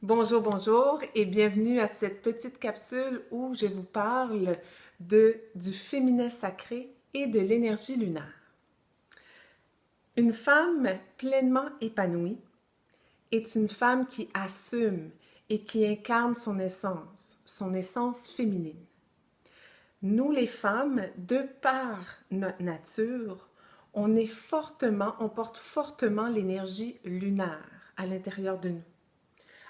Bonjour, bonjour et bienvenue à cette petite capsule où je vous parle du féminin sacré et de l'énergie lunaire. Une femme pleinement épanouie est une femme qui assume et qui incarne son essence féminine. Nous les femmes, de par notre nature, on porte fortement l'énergie lunaire à l'intérieur de nous.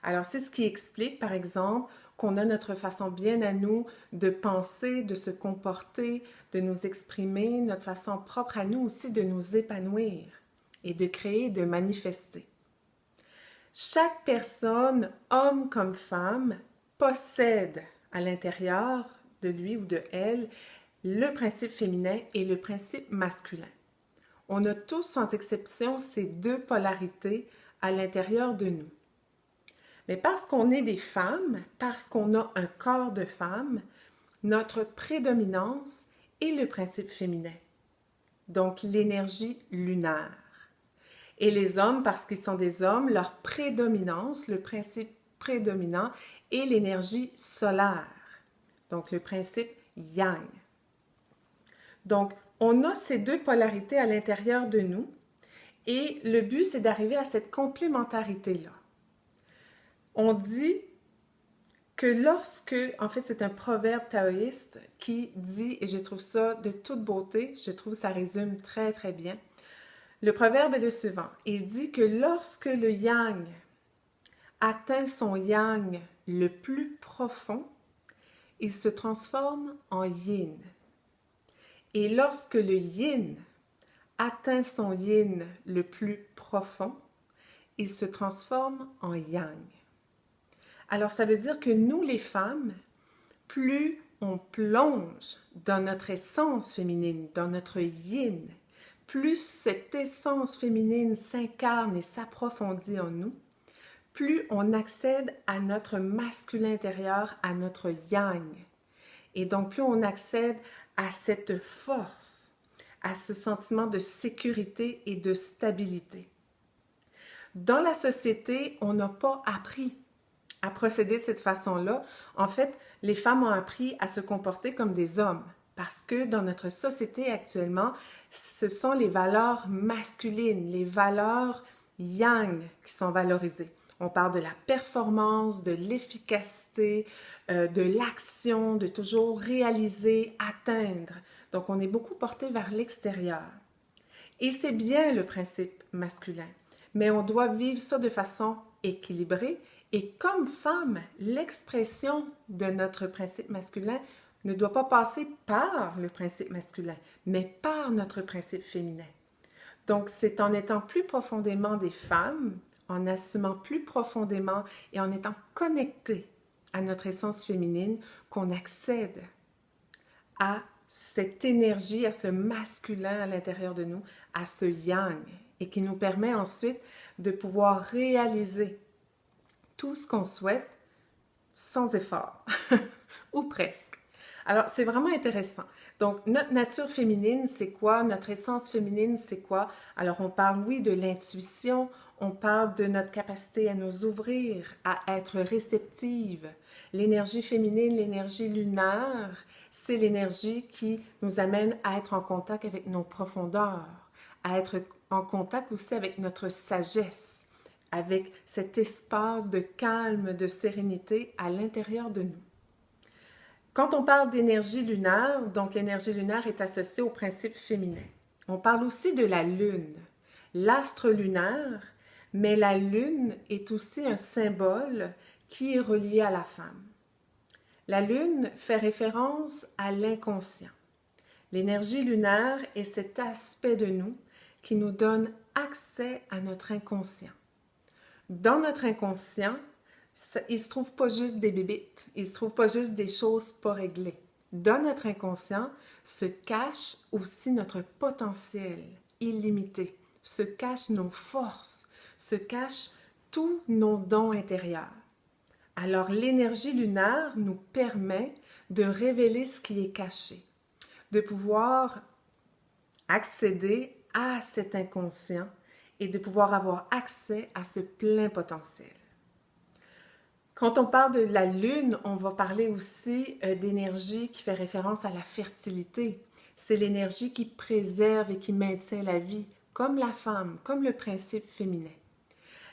Alors, c'est ce qui explique, par exemple, qu'on a notre façon bien à nous de penser, de se comporter, de nous exprimer, notre façon propre à nous aussi de nous épanouir et de créer, de manifester. Chaque personne, homme comme femme, possède à l'intérieur de lui ou de elle le principe féminin et le principe masculin. On a tous, sans exception, ces deux polarités à l'intérieur de nous. Mais parce qu'on est des femmes, parce qu'on a un corps de femme, notre prédominance est le principe féminin, donc l'énergie lunaire. Et les hommes, parce qu'ils sont des hommes, leur prédominance, le principe prédominant, est l'énergie solaire, donc le principe yang. Donc, on a ces deux polarités à l'intérieur de nous et le but, c'est d'arriver à cette complémentarité-là. On dit que en fait c'est un proverbe taoïste qui dit, et je trouve ça de toute beauté, je trouve que ça résume très très bien, le proverbe est le suivant, il dit que lorsque le yang atteint son yang le plus profond, il se transforme en yin. Et lorsque le yin atteint son yin le plus profond, il se transforme en yang. Alors, ça veut dire que nous, les femmes, plus on plonge dans notre essence féminine, dans notre yin, plus cette essence féminine s'incarne et s'approfondit en nous, plus on accède à notre masculin intérieur, à notre yang. Et donc, plus on accède à cette force, à ce sentiment de sécurité et de stabilité. Dans la société, on n'a pas appris à procéder de cette façon-là. En fait, les femmes ont appris à se comporter comme des hommes parce que dans notre société actuellement, ce sont les valeurs masculines, les valeurs yang qui sont valorisées. On parle de la performance, de l'efficacité, de l'action, de toujours réaliser, atteindre. Donc, on est beaucoup porté vers l'extérieur. Et c'est bien le principe masculin, mais on doit vivre ça de façon équilibrée. Et comme femme, l'expression de notre principe masculin ne doit pas passer par le principe masculin, mais par notre principe féminin. Donc, c'est en étant plus profondément des femmes, en assumant plus profondément et en étant connectés à notre essence féminine qu'on accède à cette énergie, à ce masculin à l'intérieur de nous, à ce yang, et qui nous permet ensuite de pouvoir réaliser tout ce qu'on souhaite sans effort, ou presque. Alors, c'est vraiment intéressant. Donc, notre nature féminine, c'est quoi? Notre essence féminine, c'est quoi? Alors, on parle, oui, de l'intuition, on parle de notre capacité à nous ouvrir, à être réceptive. L'énergie féminine, l'énergie lunaire, c'est l'énergie qui nous amène à être en contact avec nos profondeurs, à être en contact aussi avec notre sagesse, avec cet espace de calme, de sérénité à l'intérieur de nous. Quand on parle d'énergie lunaire, donc l'énergie lunaire est associée au principe féminin. On parle aussi de la lune, l'astre lunaire, mais la lune est aussi un symbole qui est relié à la femme. La lune fait référence à l'inconscient. L'énergie lunaire est cet aspect de nous qui nous donne accès à notre inconscient. Dans notre inconscient, il ne se trouve pas juste des bébites, il ne se trouve pas juste des choses pas réglées. Dans notre inconscient se cache aussi notre potentiel illimité, se cachent nos forces, se cachent tous nos dons intérieurs. Alors l'énergie lunaire nous permet de révéler ce qui est caché, de pouvoir accéder à cet inconscient et de pouvoir avoir accès à ce plein potentiel. Quand on parle de la lune, on va parler aussi d'énergie qui fait référence à la fertilité. C'est l'énergie qui préserve et qui maintient la vie, comme la femme, comme le principe féminin.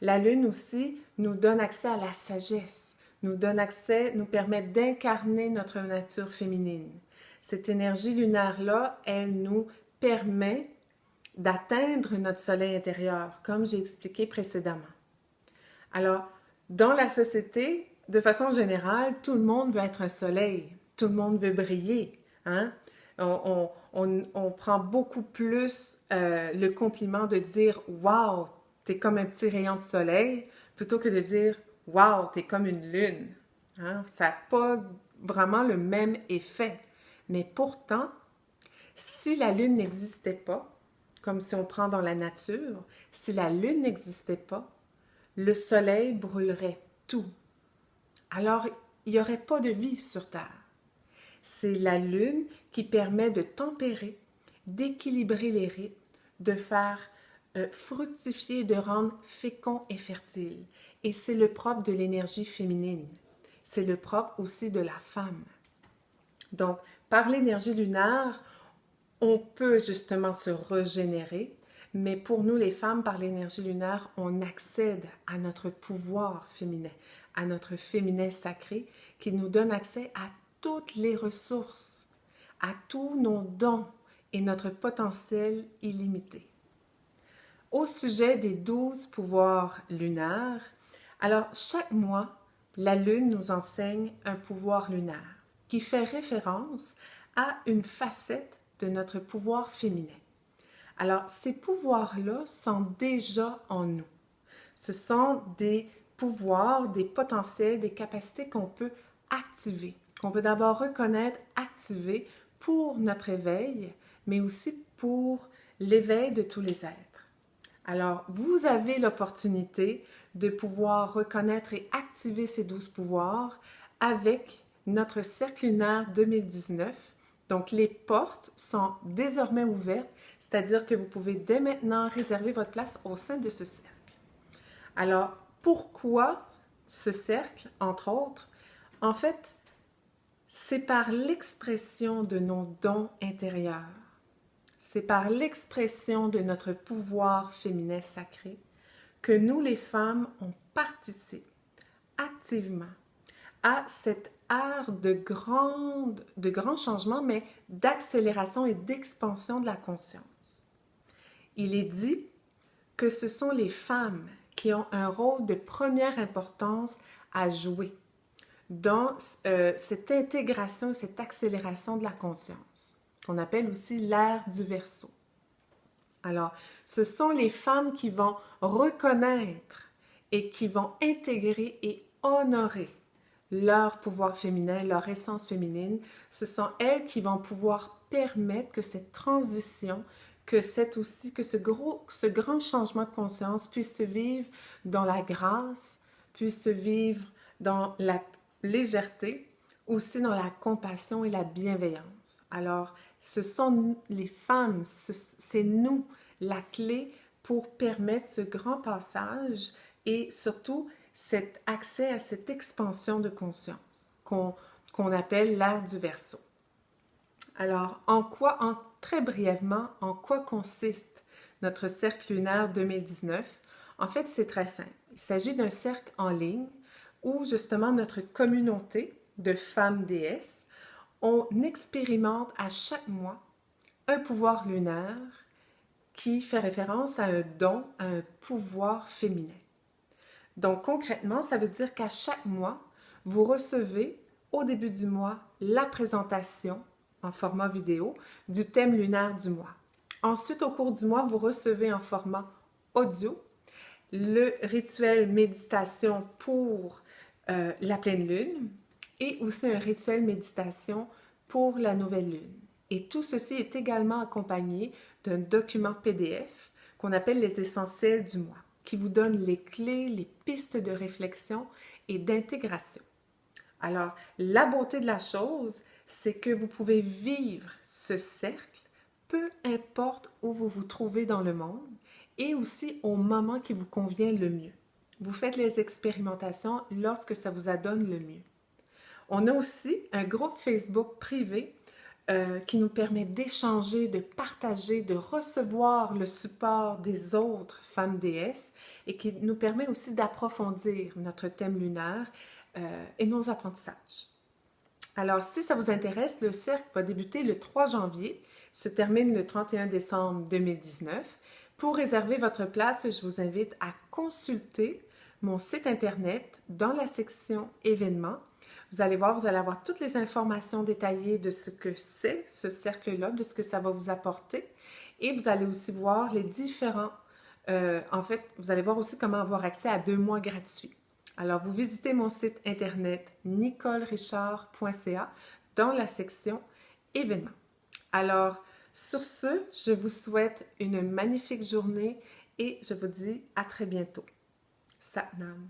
La lune aussi nous donne accès à la sagesse, nous donne accès, nous permet d'incarner notre nature féminine. Cette énergie lunaire-là, elle nous permet d'atteindre notre soleil intérieur, comme j'ai expliqué précédemment. Alors, dans la société, de façon générale, tout le monde veut être un soleil, tout le monde veut briller. Hein? On prend beaucoup plus le compliment de dire « Wow, t'es comme un petit rayon de soleil » plutôt que de dire « Wow, t'es comme une lune. » Hein? Ça n'a pas vraiment le même effet. Mais pourtant, si la lune n'existait pas, comme si on prend dans la nature, si la lune n'existait pas, le soleil brûlerait tout. Alors, il n'y aurait pas de vie sur Terre. C'est la lune qui permet de tempérer, d'équilibrer les rythmes, de faire fructifier, de rendre fécond et fertile. Et c'est le propre de l'énergie féminine. C'est le propre aussi de la femme. Donc, par l'énergie lunaire, on peut justement se régénérer, mais pour nous les femmes, par l'énergie lunaire, on accède à notre pouvoir féminin, à notre féminin sacré qui nous donne accès à toutes les ressources, à tous nos dons et notre potentiel illimité. Au sujet des 12 pouvoirs lunaires, alors chaque mois, la Lune nous enseigne un pouvoir lunaire qui fait référence à une facette de notre pouvoir féminin. Alors, ces pouvoirs-là sont déjà en nous. Ce sont des pouvoirs, des potentiels, des capacités qu'on peut activer, qu'on peut d'abord reconnaître, activer pour notre éveil, mais aussi pour l'éveil de tous les êtres. Alors, vous avez l'opportunité de pouvoir reconnaître et activer ces 12 pouvoirs avec notre cercle lunaire 2019. Donc, les portes sont désormais ouvertes, c'est-à-dire que vous pouvez dès maintenant réserver votre place au sein de ce cercle. Alors, pourquoi ce cercle, entre autres? En fait, c'est par l'expression de nos dons intérieurs. C'est par l'expression de notre pouvoir féminin sacré que nous, les femmes, on participe activement à cette ère de grands changements, mais d'accélération et d'expansion de la conscience. Il est dit que ce sont les femmes qui ont un rôle de première importance à jouer dans cette intégration, cette accélération de la conscience, qu'on appelle aussi l'ère du Verseau. Alors, ce sont les femmes qui vont reconnaître et qui vont intégrer et honorer leur pouvoir féminin, leur essence féminine. Ce sont elles qui vont pouvoir permettre que cette transition, que ce grand changement de conscience puisse se vivre dans la grâce, puisse se vivre dans la légèreté, aussi dans la compassion et la bienveillance. Alors, ce sont les femmes, c'est nous la clé pour permettre ce grand passage et surtout cet accès à cette expansion de conscience qu'on appelle l'ère du Verseau. Alors, très brièvement, en quoi consiste notre cercle lunaire 2019? En fait, c'est très simple. Il s'agit d'un cercle en ligne où justement notre communauté de femmes déesses, on expérimente à chaque mois un pouvoir lunaire qui fait référence à un don, à un pouvoir féminin. Donc concrètement, ça veut dire qu'à chaque mois, vous recevez au début du mois la présentation en format vidéo du thème lunaire du mois. Ensuite, au cours du mois, vous recevez en format audio le rituel méditation pour la pleine lune et aussi un rituel méditation pour la nouvelle lune. Et tout ceci est également accompagné d'un document PDF qu'on appelle les essentiels du mois, qui vous donne les clés, les pistes de réflexion et d'intégration. Alors, la beauté de la chose, c'est que vous pouvez vivre ce cercle, peu importe où vous vous trouvez dans le monde, et aussi au moment qui vous convient le mieux. vous faites les expérimentations lorsque ça vous adonne le mieux. On a aussi un groupe Facebook privé qui nous permet d'échanger, de partager, de recevoir le support des autres femmes déesses et qui nous permet aussi d'approfondir notre thème lunaire et nos apprentissages. Alors, si ça vous intéresse, le cercle va débuter le 3 janvier, se termine le 31 décembre 2019. Pour réserver votre place, je vous invite à consulter mon site internet dans la section événements. Vous allez voir, vous allez avoir toutes les informations détaillées de ce que c'est ce cercle-là, de ce que ça va vous apporter. Et vous allez aussi voir les différents... en fait, vous allez voir aussi comment avoir accès à 2 mois gratuits. Alors, vous visitez mon site internet nicolerichard.ca dans la section événements. Alors, sur ce, je vous souhaite une magnifique journée et je vous dis à très bientôt. Sat Nam.